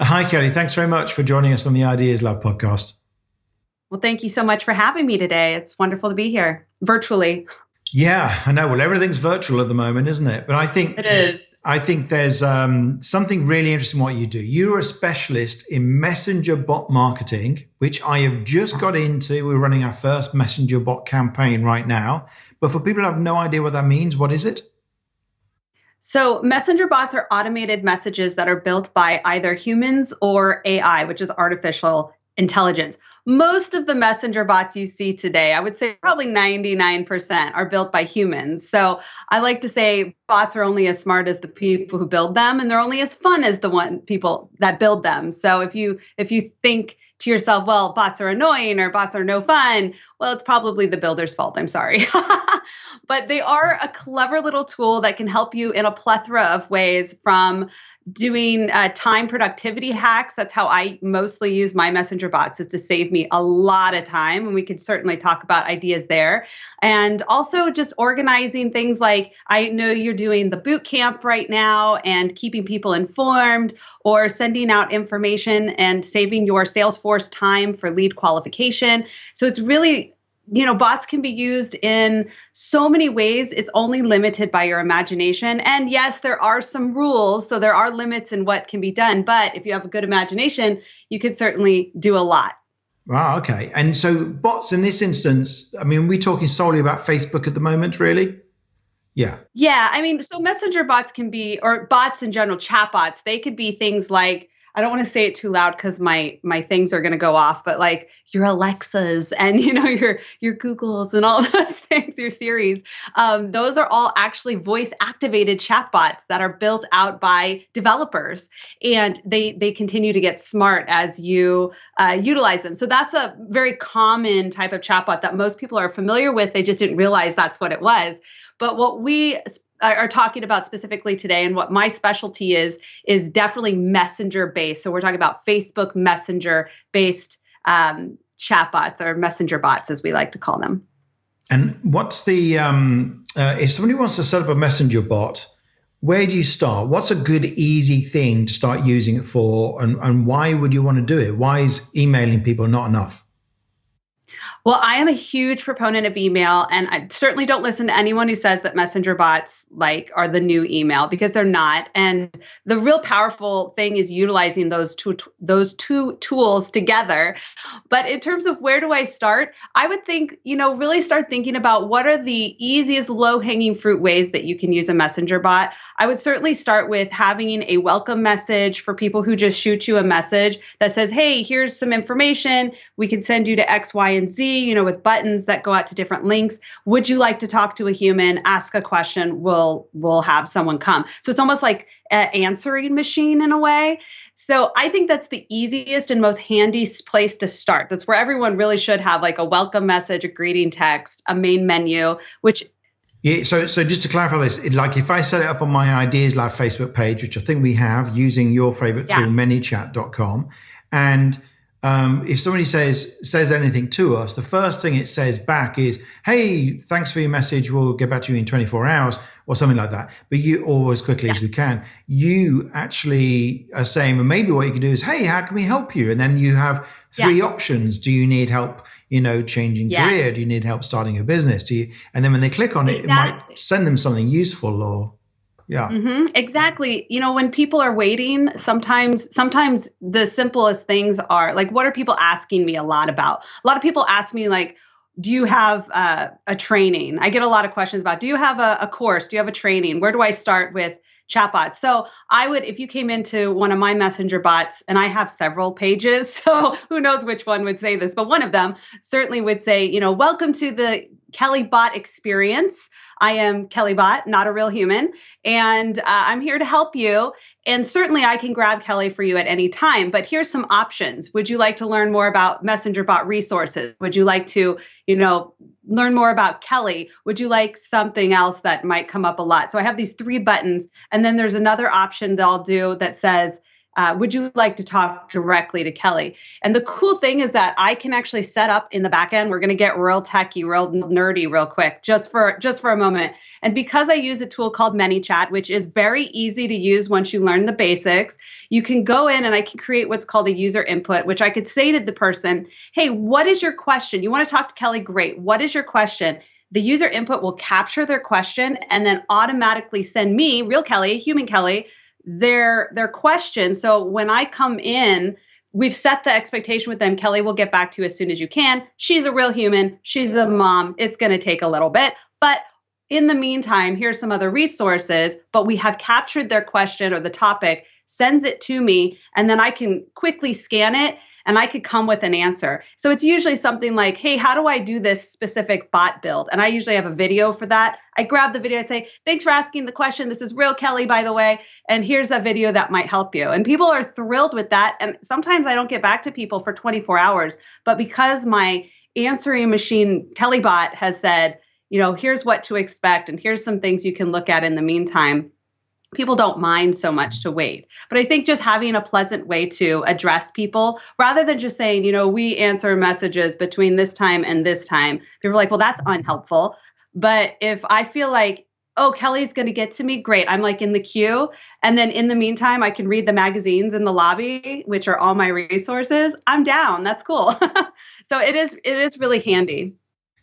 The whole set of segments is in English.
Hi, Kelly. Thanks very much for joining us on the Ideas Lab podcast. Well, thank you so much for having me today. It's wonderful to be here virtually. Yeah, I know. Well, everything's virtual at the moment, isn't it? But I think It is. I think there's something really interesting in what you do. You're a specialist in messenger bot marketing, which I have just got into. We're running our first messenger bot campaign right now. But for people who have no idea what that means, what is it? So, messenger bots are automated messages that are built by either humans or AI, which is artificial intelligence. Most of the messenger bots you see today, I would say probably 99% are built by humans. So, I like to say bots are only as smart as the people who build them, and they're only as fun as the one people that build them. So, if you think to yourself, well, bots are annoying or bots are no fun, well, it's probably the builder's fault. I'm sorry. But they are a clever little tool that can help you in a plethora of ways, from doing time productivity hacks. That's how I mostly use my messenger bots, is to save me a lot of time. And we could certainly talk about ideas there. And also just organizing things like, I know you're doing the boot camp right now and keeping people informed, or sending out information and saving your Salesforce time for lead qualification. So it's really, bots can be used in so many ways. It's only limited by your imagination. And yes, there are some rules. So there are limits in what can be done. But if you have a good imagination, you could certainly do a lot. Wow, okay. And so bots in this instance, I mean, we're talking solely about Facebook at the moment, really? Yeah. Yeah, I mean, so messenger bots can be, or bots in general, chatbots, they could be things like, I don't want to say it too loud because my things are going to go off, but like your Alexas and your Googles and all those things, your Siris, those are all actually voice activated chatbots that are built out by developers, and they continue to get smart as you utilize them. So that's a very common type of chatbot that most people are familiar with. They just didn't realize that's what it was. But what we are talking about specifically today, and what my specialty is definitely messenger based. So we're talking about Facebook Messenger based chatbots, or messenger bots, as we like to call them. And what's the if somebody wants to set up a messenger bot, where do you start? What's a good, easy thing to start using it for, and why would you want to do it? Why is emailing people not enough? Well, I am a huge proponent of email, and I certainly don't listen to anyone who says that messenger bots are the new email, because they're not. And the real powerful thing is utilizing those two tools together. But in terms of where do I start, I would think, really start thinking about what are the easiest low-hanging fruit ways that you can use a messenger bot. I would certainly start with having a welcome message for people who just shoot you a message that says, hey, here's some information. We can send you to X, Y, and Z, with buttons that go out to different links. Would you like to talk to a human? Ask a question. We'll have someone come. So it's almost like an answering machine in a way. So I think that's the easiest and most handy place to start. That's where everyone really should have, like, a welcome message, a greeting text, a main menu, which Yeah, so just to clarify this, like if I set it up on my Ideas Lab Facebook page, which I think we have, using your favorite tool, yeah. manychat.com, and if somebody says anything to us, the first thing it says back is, "Hey, thanks for your message. We'll get back to you in 24 hours," or something like that. But or as quickly as we can. You actually are saying, well, maybe what you can do is, "Hey, how can we help you?" And then you have three options. Do you need help, changing career? Do you need help starting a business? And then when they click on it, it might send them something useful, or yeah. Mm-hmm, exactly. When people are waiting, sometimes the simplest things are like, what are people asking me a lot about? A lot of people ask me, like, do you have a training? I get a lot of questions about, do you have a course? Do you have a training? Where do I start with chatbots? So I would, if you came into one of my messenger bots, and I have several pages, so who knows which one would say this, but one of them certainly would say, welcome to the Kelly Bot experience. I am Kelly Bot, not a real human, and I'm here to help you. And certainly I can grab Kelly for you at any time, but here's some options. Would you like to learn more about messenger bot resources? Would you like to, learn more about Kelly? Would you like something else that might come up a lot? So I have these three buttons, and then there's another option that I'll do that says, Would you like to talk directly to Kelly? And the cool thing is that I can actually set up in the back end. We're going to get real techie, real nerdy, real quick, just for a moment. And because I use a tool called ManyChat, which is very easy to use once you learn the basics, you can go in and I can create what's called a user input, which I could say to the person, hey, what is your question? You want to talk to Kelly? Great. What is your question? The user input will capture their question and then automatically send me, real Kelly, human Kelly, their question. So when I come in, we've set the expectation with them. Kelly will get back to you as soon as you can. She's a real human. She's a mom. It's going to take a little bit, but in the meantime, here's some other resources, but we have captured their question or the topic, sends it to me, and then I can quickly scan it and I could come with an answer. So it's usually something like, hey, how do I do this specific bot build? And I usually have a video for that. I grab the video, I say, thanks for asking the question. This is real Kelly, by the way. And here's a video that might help you. And people are thrilled with that. And sometimes I don't get back to people for 24 hours. But because my answering machine, Kelly bot, has said, here's what to expect. And here's some things you can look at in the meantime. People don't mind so much to wait. But I think just having a pleasant way to address people rather than just saying, we answer messages between this time and this time. People are like, well, that's unhelpful. But if I feel like, oh, Kelly's going to get to me, great. I'm like in the queue. And then in the meantime, I can read the magazines in the lobby, which are all my resources. I'm down. That's cool. So it is really handy.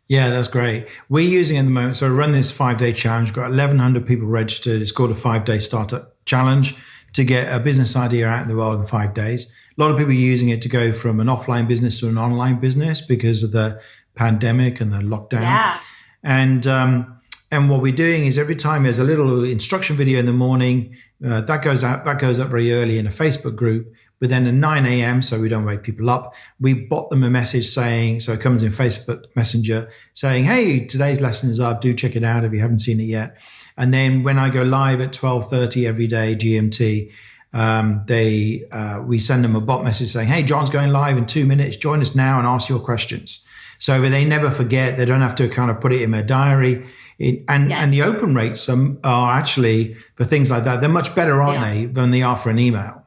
Yeah, that's great. We're using at the moment, so I run this 5-day challenge. We've got 1,100 people registered. It's called a 5-day startup challenge to get a business idea out in the world in 5 days. A lot of people are using it to go from an offline business to an online business because of the pandemic and the lockdown. Yeah. And what we're doing is every time there's a little instruction video in the morning, that goes up very early in a Facebook group. But then at 9 a.m., so we don't wake people up, we bot them a message saying, so it comes in Facebook Messenger saying, hey, today's lesson is up. Do check it out if you haven't seen it yet. And then when I go live at 12:30 every day, GMT, we send them a bot message saying, hey, John's going live in 2 minutes. Join us now and ask your questions. So they never forget. They don't have to kind of put it in their diary. And the open rates are actually, for things like that, they're much better, aren't they, than they are for an email?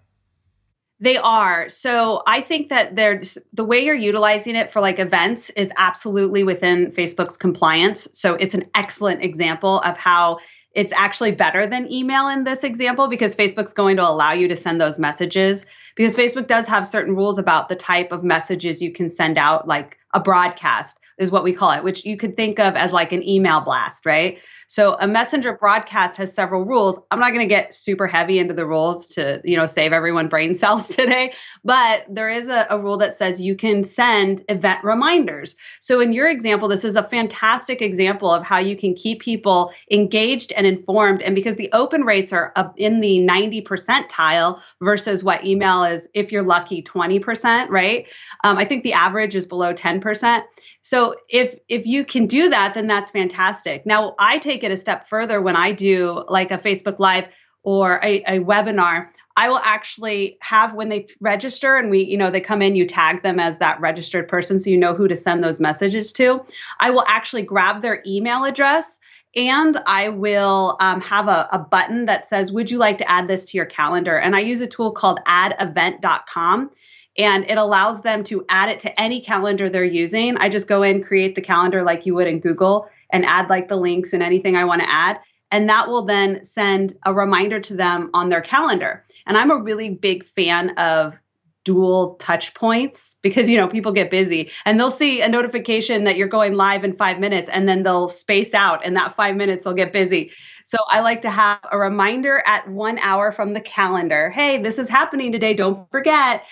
They are. So I think that the way you're utilizing it for like events is absolutely within Facebook's compliance. So it's an excellent example of how it's actually better than email in this example, because Facebook's going to allow you to send those messages, because Facebook does have certain rules about the type of messages you can send out, like a broadcast is what we call it, which you could think of as like an email blast, right? So a messenger broadcast has several rules. I'm not going to get super heavy into the rules to, save everyone brain cells today, but there is a rule that says you can send event reminders. So in your example, this is a fantastic example of how you can keep people engaged and informed. And because the open rates are up in the 90 percentile versus what email is, if you're lucky, 20%, right? I think the average is below 10%. So if you can do that, then that's fantastic. Now, I take it a step further when I do like a Facebook Live or a webinar. I will actually have, when they register and they come in, you tag them as that registered person so you know who to send those messages to. I will actually grab their email address and I will have a button that says, would you like to add this to your calendar? And I use a tool called addevent.com. And it allows them to add it to any calendar they're using. I just go in, create the calendar like you would in Google, and add like the links and anything I want to add. And that will then send a reminder to them on their calendar. And I'm a really big fan of dual touch points because, people get busy and they'll see a notification that you're going live in 5 minutes and then they'll space out and that 5 minutes they'll get busy. So I like to have a reminder at 1 hour from the calendar. Hey, this is happening today. Don't forget.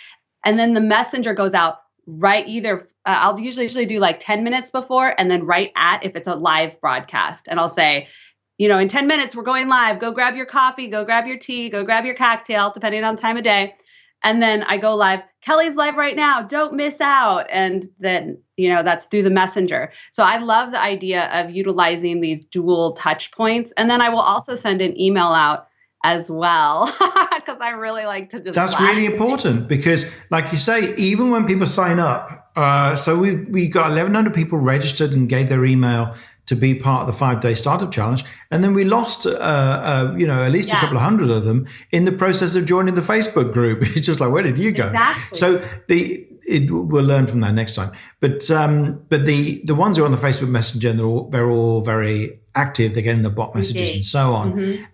And then the messenger goes out right either. I'll usually do like 10 minutes before and then right at if it's a live broadcast. And I'll say, in 10 minutes, we're going live. Go grab your coffee, go grab your tea, go grab your cocktail, depending on time of day. And then I go live. Kelly's live right now. Don't miss out. And then, that's through the messenger. So I love the idea of utilizing these dual touch points. And then I will also send an email out as well, because I really like to just That's really important because, like you say, even when people sign up, so we got 1,100 people registered and gave their email to be part of the 5-day startup challenge. And then we lost, at least a couple of hundred of them in the process of joining the Facebook group. It's just like, where did you go? Exactly. So we'll learn from that next time. But the ones who are on the Facebook Messenger, they're all very active. They're getting the bot messages and so on. Mm-hmm.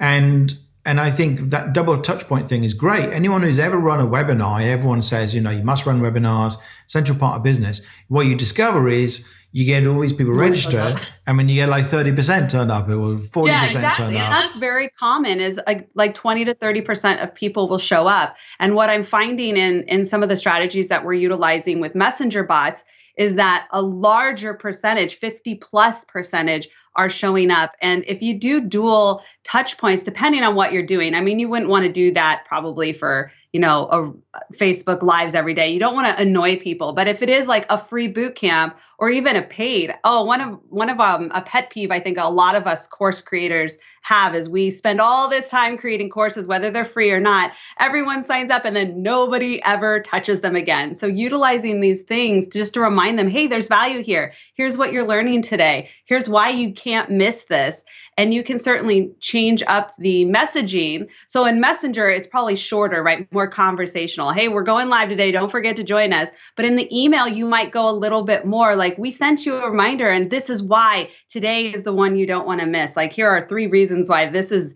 And I think that double touch point thing is great. Anyone who's ever run a webinar, everyone says, you must run webinars, central part of business. What you discover is you get all these people register, and when you get like 30% turned up, or 40% turned up. And that's very common, is like 20 to 30% of people will show up. And what I'm finding in some of the strategies that we're utilizing with messenger bots is that a larger percentage, 50+%, are showing up. And if you do dual touch points, depending on what you're doing, I mean, you wouldn't want to do that probably for, a Facebook Lives every day. You don't want to annoy people. But if it is like a free boot camp or even a paid, one of a pet peeve I think a lot of us course creators have is we spend all this time creating courses, whether they're free or not. Everyone signs up and then nobody ever touches them again. So utilizing these things just to remind them, hey, there's value here. Here's what you're learning today. Here's why you can't miss this. And you can certainly change up the messaging. So in Messenger, it's probably shorter, right? More conversational. Hey, we're going live today. Don't forget to join us. But in the email, you might go a little bit more like, we sent you a reminder, and this is why today is the one you don't want to miss. Like, here are 3 reasons why this is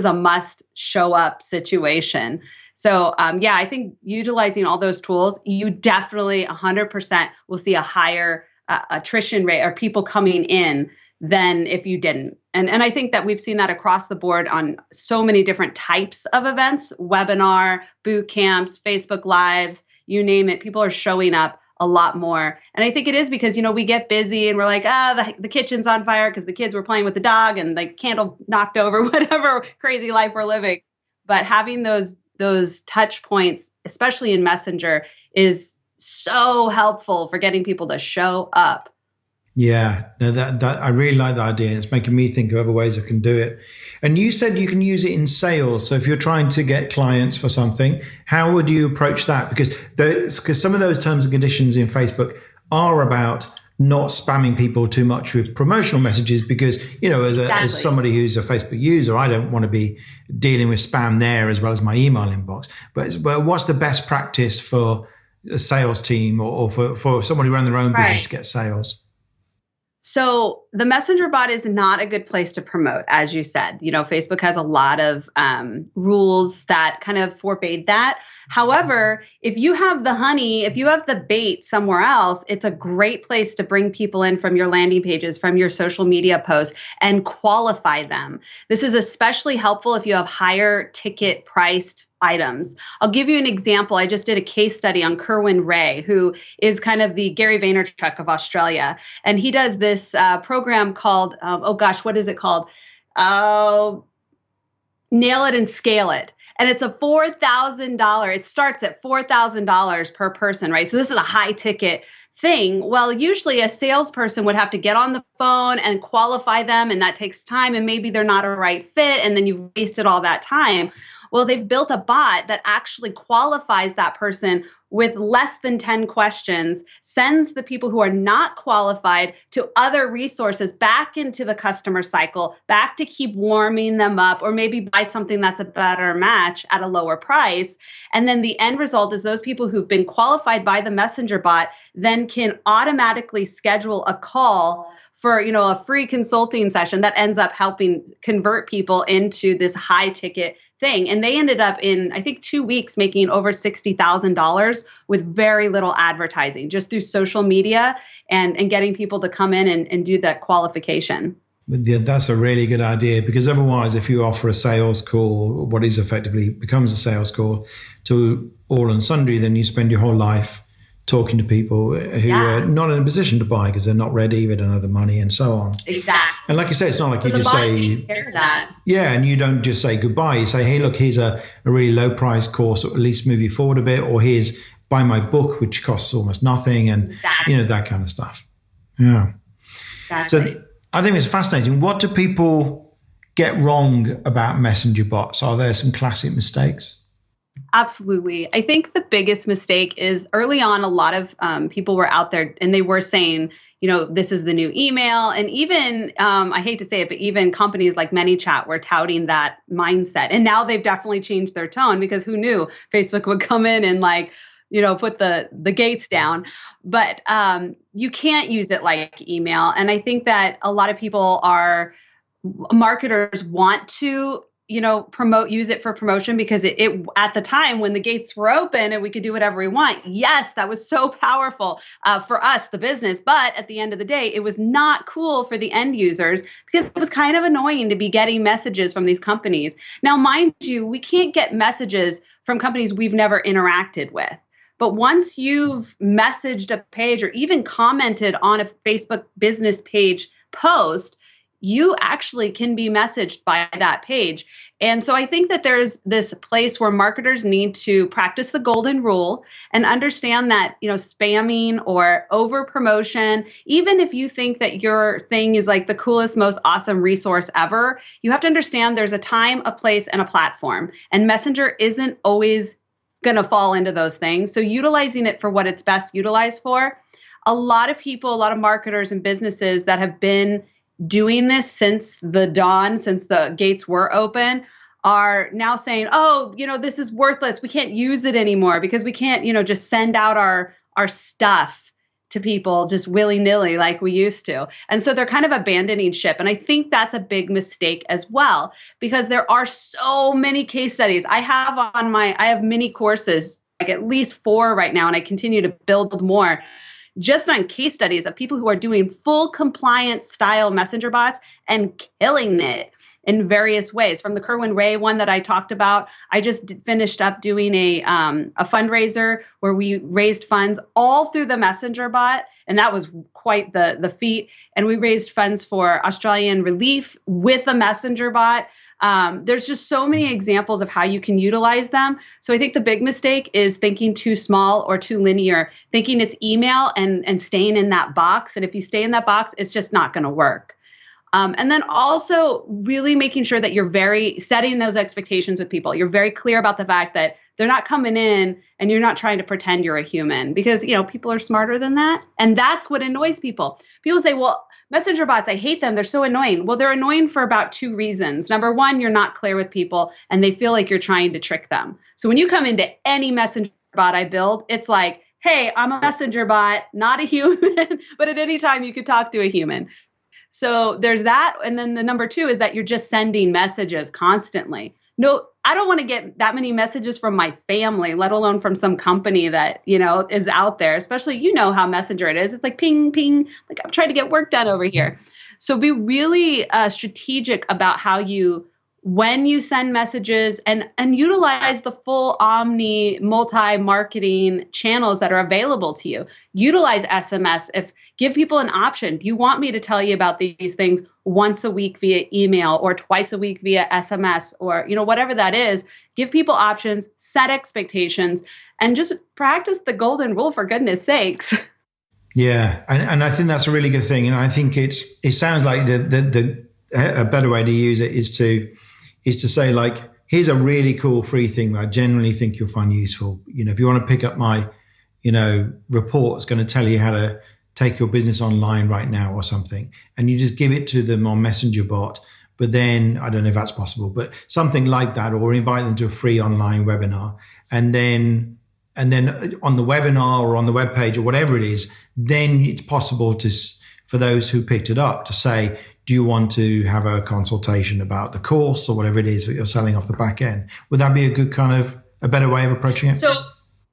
a must show up situation. So I think utilizing all those tools, you definitely 100% will see a higher attrition rate or people coming in than if you didn't. And I think that we've seen that across the board on so many different types of events, webinar, boot camps, Facebook Lives, you name it. People are showing up a lot more. And I think it is because, we get busy and we're like, the kitchen's on fire because the kids were playing with the dog and the candle knocked over, whatever crazy life we're living. But having those touch points, especially in Messenger, is so helpful for getting people to show up. Yeah, no, that I really like that idea. It's making me think of other ways I can do it. And you said you can use it in sales. So if you're trying to get clients for something, how would you approach that? Because some of those terms and conditions in Facebook are about not spamming people too much with promotional messages. Because as somebody who's a Facebook user, I don't want to be dealing with spam there as well as my email inbox. But what's the best practice for a sales team or for somebody who run their own business to get sales? So the messenger bot is not a good place to promote, as you said. Facebook has a lot of rules that kind of forbade that. However, if you have the honey, if you have the bait somewhere else, it's a great place to bring people in from your landing pages, from your social media posts, and qualify them. This is especially helpful if you have higher ticket priced items. I'll give you an example. I just did a case study on Kerwin Ray, who is kind of the Gary Vaynerchuk of Australia. And he does this program called, what is it called? Nail It and Scale It. And it's a $4,000. It starts at $4,000 per person, right? So this is a high ticket thing. Well, usually a salesperson would have to get on the phone and qualify them, and that takes time, and maybe they're not a right fit, and then you've wasted all that time. Well, they've built a bot that actually qualifies that person with less than 10 questions, sends the people who are not qualified to other resources back into the customer cycle, back to keep warming them up, or maybe buy something that's a better match at a lower price. And then the end result is those people who've been qualified by the messenger bot then can automatically schedule a call for, a free consulting session that ends up helping convert people into this high ticket thing. And they ended up in, I think, 2 weeks making over $60,000 with very little advertising, just through social media and getting people to come in and do that qualification. That's a really good idea, because otherwise, if you offer a sales call, what is effectively becomes a sales call to all and sundry, then you spend your whole life talking to people who are not in a position to buy because they're not ready, they don't have the money, and so on. Exactly. And like you say, it's not like you just say, yeah, and you don't just say goodbye. You say, hey, look, here's a really low price course, or at least move you forward a bit, or here's buy my book, which costs almost nothing, and that kind of stuff. Yeah. Exactly. So I think it's fascinating. What do people get wrong about messenger bots? Are there some classic mistakes? Absolutely. I think the biggest mistake is early on, a lot of people were out there and they were saying, this is the new email. And even, I hate to say it, but even companies like ManyChat were touting that mindset. And now they've definitely changed their tone, because who knew Facebook would come in and put the gates down. But you can't use it like email. And I think that a lot of marketers want to use it for promotion, because it at the time when the gates were open and we could do whatever we want. Yes, that was so powerful for us, the business. But at the end of the day, it was not cool for the end users, because it was kind of annoying to be getting messages from these companies. Now, mind you, we can't get messages from companies we've never interacted with. But once you've messaged a page or even commented on a Facebook business page post, you actually can be messaged by that page. And so I think that there's this place where marketers need to practice the golden rule and understand that, spamming or over promotion, even if you think that your thing is like the coolest, most awesome resource ever, you have to understand there's a time, a place, and a platform. And Messenger isn't always going to fall into those things. So utilizing it for what it's best utilized for. A lot of people, a lot of marketers and businesses that have been doing this since the dawn, since the gates were open, are now saying, oh, this is worthless. We can't use it anymore because we can't, just send out our stuff to people just willy-nilly like we used to. And so they're kind of abandoning ship. And I think that's a big mistake as well, because there are so many case studies. I have mini courses, like at least 4 right now, and I continue to build more, just on case studies of people who are doing full compliance style messenger bots and killing it in various ways. From the Kerwin Ray one that I talked about, I just finished up doing a fundraiser where we raised funds all through the messenger bot. And that was quite the feat. And we raised funds for Australian relief with a messenger bot. There's just so many examples of how you can utilize them. So I think the big mistake is thinking too small or too linear, thinking it's email and staying in that box. And if you stay in that box, it's just not going to work. And then also really making sure that you're setting those expectations with people. You're very clear about the fact that they're not coming in and you're not trying to pretend you're a human, because, people are smarter than that. And that's what annoys people. People say, well, messenger bots, I hate them. They're so annoying. Well, they're annoying for about 2 reasons. Number one, you're not clear with people and they feel like you're trying to trick them. So when you come into any messenger bot I build, it's like, hey, I'm a messenger bot, not a human, but at any time you could talk to a human. So there's that. And then the number 2 is that you're just sending messages constantly. No, I don't want to get that many messages from my family, let alone from some company that, is out there, especially, how Messenger it is. It's like ping, ping, like I'm trying to get work done over here. So be really strategic about when you send messages and utilize the full multi-marketing channels that are available to you. Utilize SMS. Give people an option. Do you want me to tell you about these things once a week via email or twice a week via SMS or, whatever that is? Give people options, set expectations, and just practice the golden rule, for goodness sakes. Yeah. And I think that's a really good thing. And I think it sounds like a better way to use it is to say, like, here's a really cool free thing that I genuinely think you'll find useful. If you want to pick up my, report, it's going to tell you how to take your business online right now or something. And you just give it to them on Messenger bot. But then I don't know if that's possible, but something like that, or invite them to a free online webinar. And then on the webinar or on the webpage or whatever it is, then it's possible for those who picked it up to say, do you want to have a consultation about the course or whatever it is that you're selling off the back end? Would that be a better way of approaching it? So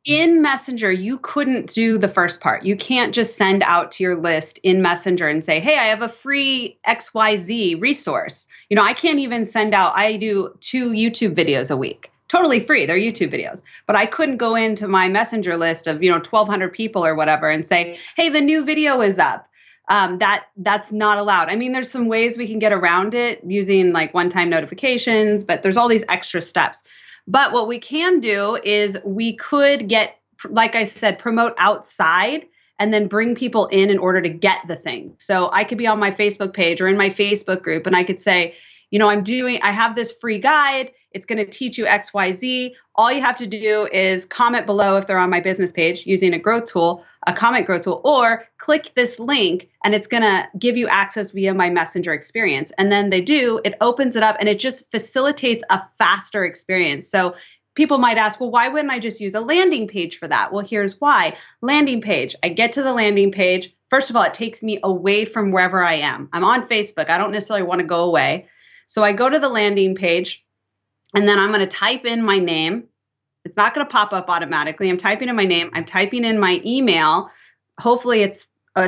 in Messenger, you couldn't do the first part. You can't just send out to your list in Messenger and say, hey, I have a free XYZ resource. I can't even send out, I do 2 YouTube videos a week. Totally free. They're YouTube videos. But I couldn't go into my Messenger list of, 1,200 people or whatever and say, hey, the new video is up. That's not allowed. I mean, there's some ways we can get around it using like one-time notifications, but there's all these extra steps. But what we can do is we could get, like I said, promote outside and then bring people in order to get the thing. So I could be on my Facebook page or in my Facebook group and I could say, I have this free guide. It's going to teach you XYZ. All you have to do is comment below if they're on my business page using a comment growth tool, or click this link and it's going to give you access via my messenger experience. And then it opens it up and it just facilitates a faster experience. So people might ask, well, why wouldn't I just use a landing page for that? Well, here's why. Landing page, I get to the landing page. First of all, it takes me away from wherever I am. I'm on Facebook. I don't necessarily want to go away. So I go to the landing page and then I'm going to type in my name. It's not going to pop up automatically. I'm typing in my name. I'm typing in my email. Hopefully it's a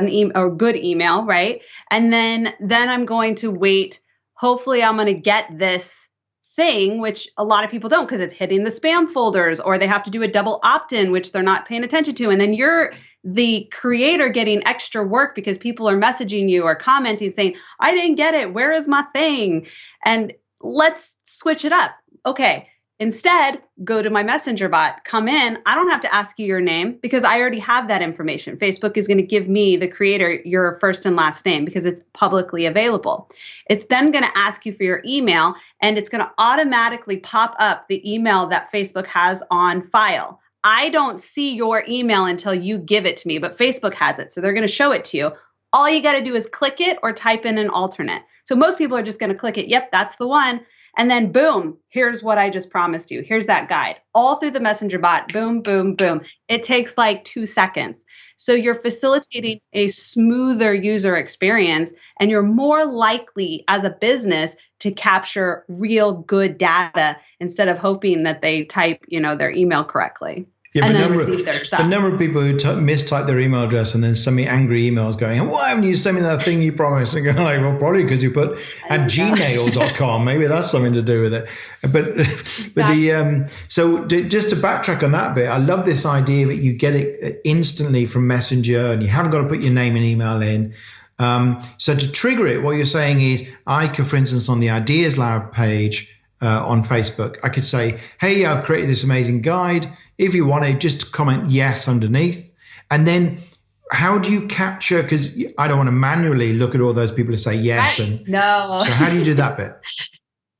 good email, right? And then I'm going to wait. Hopefully I'm going to get this thing, which a lot of people don't because it's hitting the spam folders, or they have to do a double opt-in, which they're not paying attention to. And then you're the creator getting extra work because people are messaging you or commenting saying, I didn't get it. Where is my thing? And let's switch it up. Okay. Instead, go to my messenger bot, come in. I don't have to ask you your name because I already have that information. Facebook is going to give me, the creator, your first and last name because it's publicly available. It's then going to ask you for your email, and it's going to automatically pop up the email that Facebook has on file. I don't see your email until you give it to me, but Facebook has it. So they're going to show it to you. All you got to do is click it or type in an alternate. So most people are just going to click it. Yep, that's the one. And then boom, here's what I just promised you. Here's that guide. All through the messenger bot, boom, boom, boom. It takes like 2 seconds. So you're facilitating a smoother user experience, and you're more likely as a business to capture real good data instead of hoping that they type, their email correctly. Yeah, and then receive their stuff. The number of people who mistype their email address and then send me angry emails going, why haven't you sent me that thing you promised? And going like, well, probably because you put at gmail.com. Maybe that's something to do with it. But exactly. Just to backtrack on that bit, I love this idea that you get it instantly from Messenger and you haven't got to put your name and email in. So to trigger it, what you're saying is I could, for instance, on the Ideas Lab page on Facebook, I could say, hey, I've created this amazing guide. If you want to, just comment yes underneath. And then how do you capture, because I don't want to manually look at all those people to say yes. No. So how do you do that bit?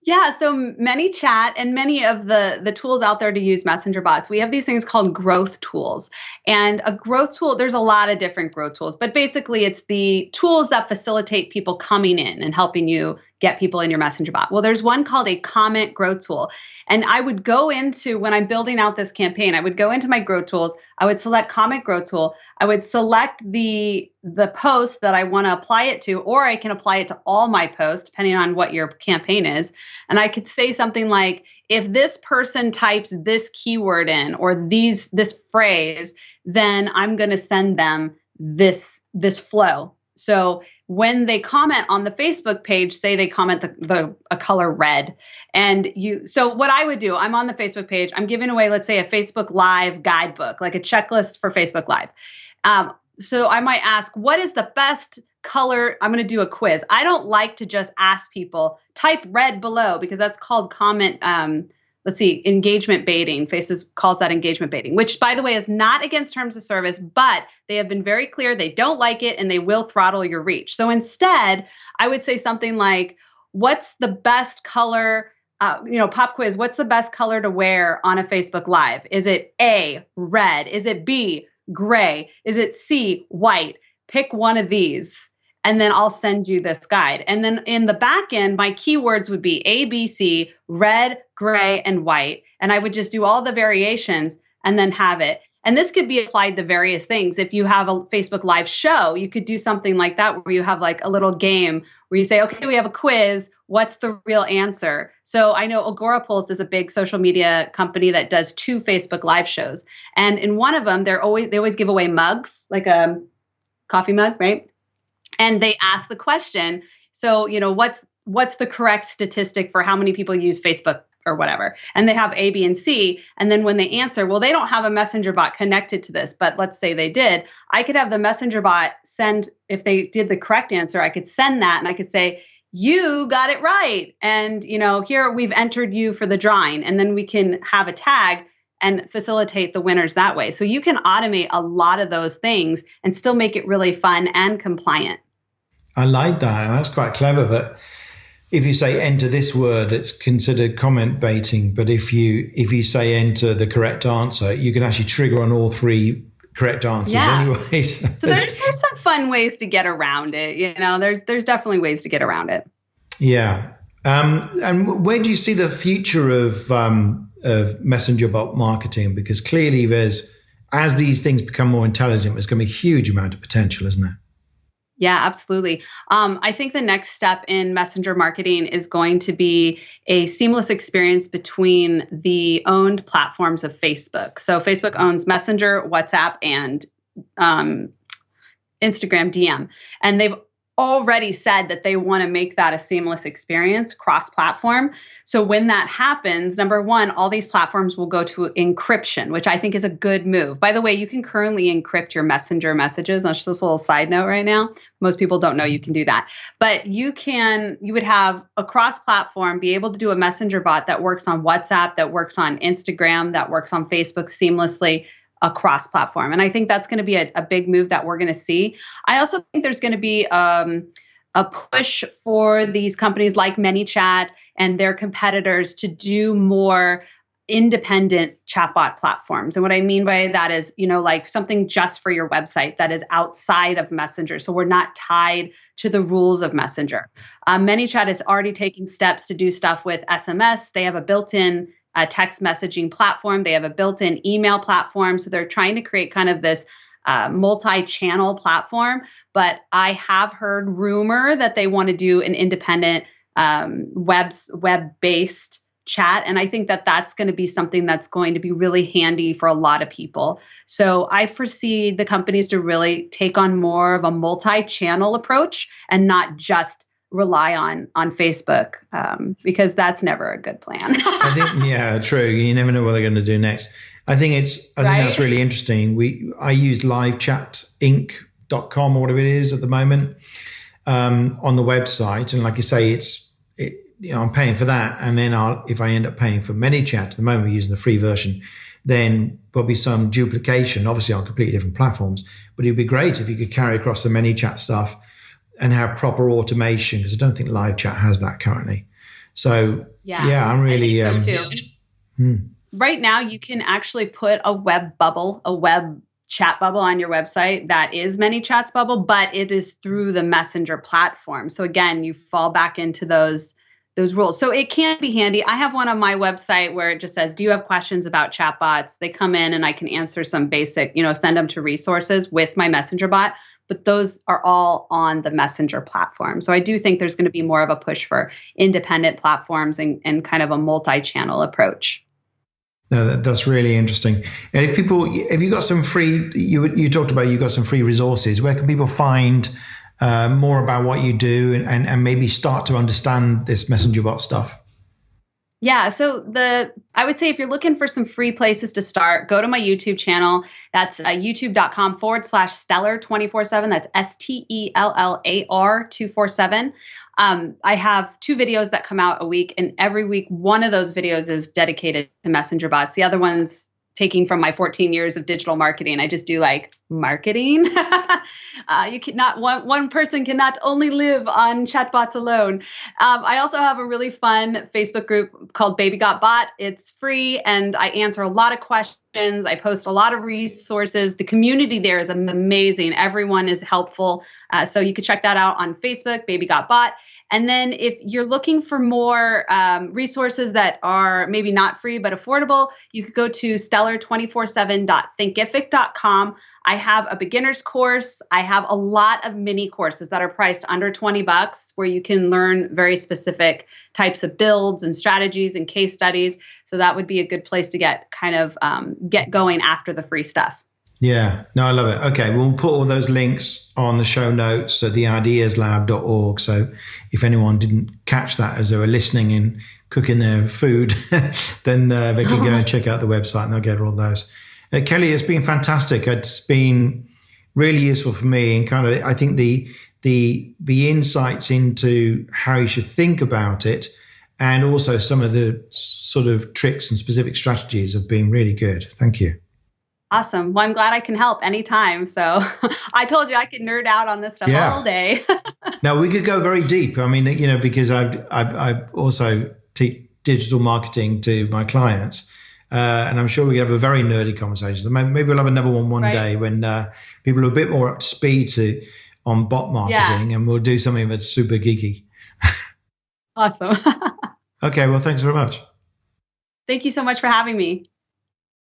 Yeah, so ManyChat and many of the tools out there to use messenger bots, we have these things called growth tools. And a growth tool, there's a lot of different growth tools, but basically it's the tools that facilitate people coming in and helping you get people in your messenger bot. Well, there's one called a comment growth tool. And I would go into, when I'm building out this campaign, I would go into my growth tools. I would select comment growth tool. I would select the post that I want to apply it to, or I can apply it to all my posts, depending on what your campaign is. And I could say something like, if this person types this keyword in, or this phrase, then I'm going to send them this flow. So when they comment on the Facebook page, say they comment a color red, so what I would do, I'm on the Facebook page, I'm giving away, let's say, a Facebook Live guidebook, like a checklist for Facebook Live. So I might ask, what is the best color? I'm going to do a quiz. I don't like to just ask people, type red below, because that's called comment, engagement baiting. Facebook calls that engagement baiting, which, by the way, is not against terms of service, but they have been very clear they don't like it and they will throttle your reach. So instead, I would say something like, what's the best color, pop quiz, what's the best color to wear on a Facebook Live? Is it A, red? Is it B, gray? Is it C, white? Pick one of these. And then I'll send you this guide. And then in the back end, my keywords would be A, B, C, red, gray, and white. And I would just do all the variations and then have it. And this could be applied to various things. If you have a Facebook Live show, you could do something like that where you have like a little game where you say, okay, we have a quiz. What's the real answer? So I know Agorapulse is a big social media company that does 2 Facebook Live shows. And in one of them, they always give away mugs, like a coffee mug, right? And they ask the question, so, what's the correct statistic for how many people use Facebook or whatever? And they have A, B, and C. And then when they answer, well, they don't have a messenger bot connected to this, but let's say they did. I could have the messenger bot send, if they did the correct answer, I could send that and I could say, you got it right. And, here we've entered you for the drawing. And then we can have a tag and facilitate the winners that way. So you can automate a lot of those things and still make it really fun and compliant. I like that. That's quite clever. But if you say enter this word, it's considered comment baiting. But if you say enter the correct answer, you can actually trigger on all three correct answers anyways. So there's some fun ways to get around it. There's definitely ways to get around it. Yeah. And where do you see the future of messenger bot marketing? Because clearly as these things become more intelligent, there's going to be a huge amount of potential, isn't there? Yeah, absolutely. I think the next step in messenger marketing is going to be a seamless experience between the owned platforms of Facebook. So Facebook owns Messenger, WhatsApp, and Instagram DM. And they've already said that they want to make that a seamless experience cross-platform. So when that happens, number one, all these platforms will go to encryption, which I think is a good move. By the way, you can currently encrypt your messenger messages. That's just a little side note right now. Most people don't know you can do that. But you would have a cross-platform, be able to do a messenger bot that works on WhatsApp, that works on Instagram, that works on Facebook seamlessly across platform. And I think that's going to be a big move that we're going to see. I also think there's going to be a push for these companies like ManyChat and their competitors to do more independent chatbot platforms. And what I mean by that is, like something just for your website that is outside of Messenger. So we're not tied to the rules of Messenger. ManyChat is already taking steps to do stuff with SMS. They have a built-in text messaging platform. They have a built-in email platform. So they're trying to create kind of this multi-channel platform. But I have heard rumor that they want to do an independent web-based chat. And I think that that's going to be something that's going to be really handy for a lot of people. So I foresee the companies to really take on more of a multi-channel approach and not just rely on Facebook, because that's never a good plan. I think, yeah, true. You never know what they're going to do next. I think that's really interesting. I use livechatinc.com or whatever it is at the moment on the website, and like you say, I'm paying for that, and then if I end up paying for ManyChat, at the moment we're using the free version, then probably some duplication, obviously on completely different platforms. But it'd be great if you could carry across the ManyChat stuff and have proper automation, because I don't think live chat has that currently. So I'm really Right now you can actually put a web chat bubble on your website that is ManyChat's bubble, but it is through the Messenger platform. So again, you fall back into those rules. So it can be handy. I have one on my website where it just says, do you have questions about chatbots? They come in and I can answer some basic, send them to resources with my Messenger bot. But those are all on the Messenger platform. So I do think there's going to be more of a push for independent platforms and kind of a multi-channel approach. No, that's really interesting. And if you got some free, you talked about you got some free resources. Where can people find more about what you do and maybe start to understand this Messenger bot stuff? Yeah, so I would say if you're looking for some free places to start, go to my YouTube channel. That's youtube.com/stellar247. That's STELLAR 247. I have 2 videos that come out a week, and every week one of those videos is dedicated to messenger bots. The other one's taking from my 14 years of digital marketing. I just do like marketing. You cannot, one person cannot only live on chatbots alone. I also have a really fun Facebook group called Baby Got Bot. It's free and I answer a lot of questions. I post a lot of resources. The community there is amazing. Everyone is helpful. So you can check that out on Facebook, Baby Got Bot. And then if you're looking for more resources that are maybe not free but affordable, you could go to stellar247.thinkific.com. I have a beginner's course. I have a lot of mini courses that are priced under $20 where you can learn very specific types of builds and strategies and case studies. So that would be a good place to get going after the free stuff. Yeah, no, I love it. Okay, we'll put all those links on the show notes at theideaslab.org. So if anyone didn't catch that as they were listening and cooking their food, then they can go and check out the website and they'll get all those. Kelly, it's been fantastic. It's been really useful for me, and kind of I think the insights into how you should think about it, and also some of the sort of tricks and specific strategies have been really good. Thank you. Awesome. Well, I'm glad I can help anytime. So I told you I could nerd out on this stuff all Yeah. day. Now we could go very deep. I mean, because I've also teach digital marketing to my clients, and I'm sure we could have a very nerdy conversation. So maybe we'll have another one Right. day when people are a bit more up to speed on bot Yeah. marketing, and we'll do something that's super geeky. Awesome. Okay, well, thanks very much. Thank you so much for having me.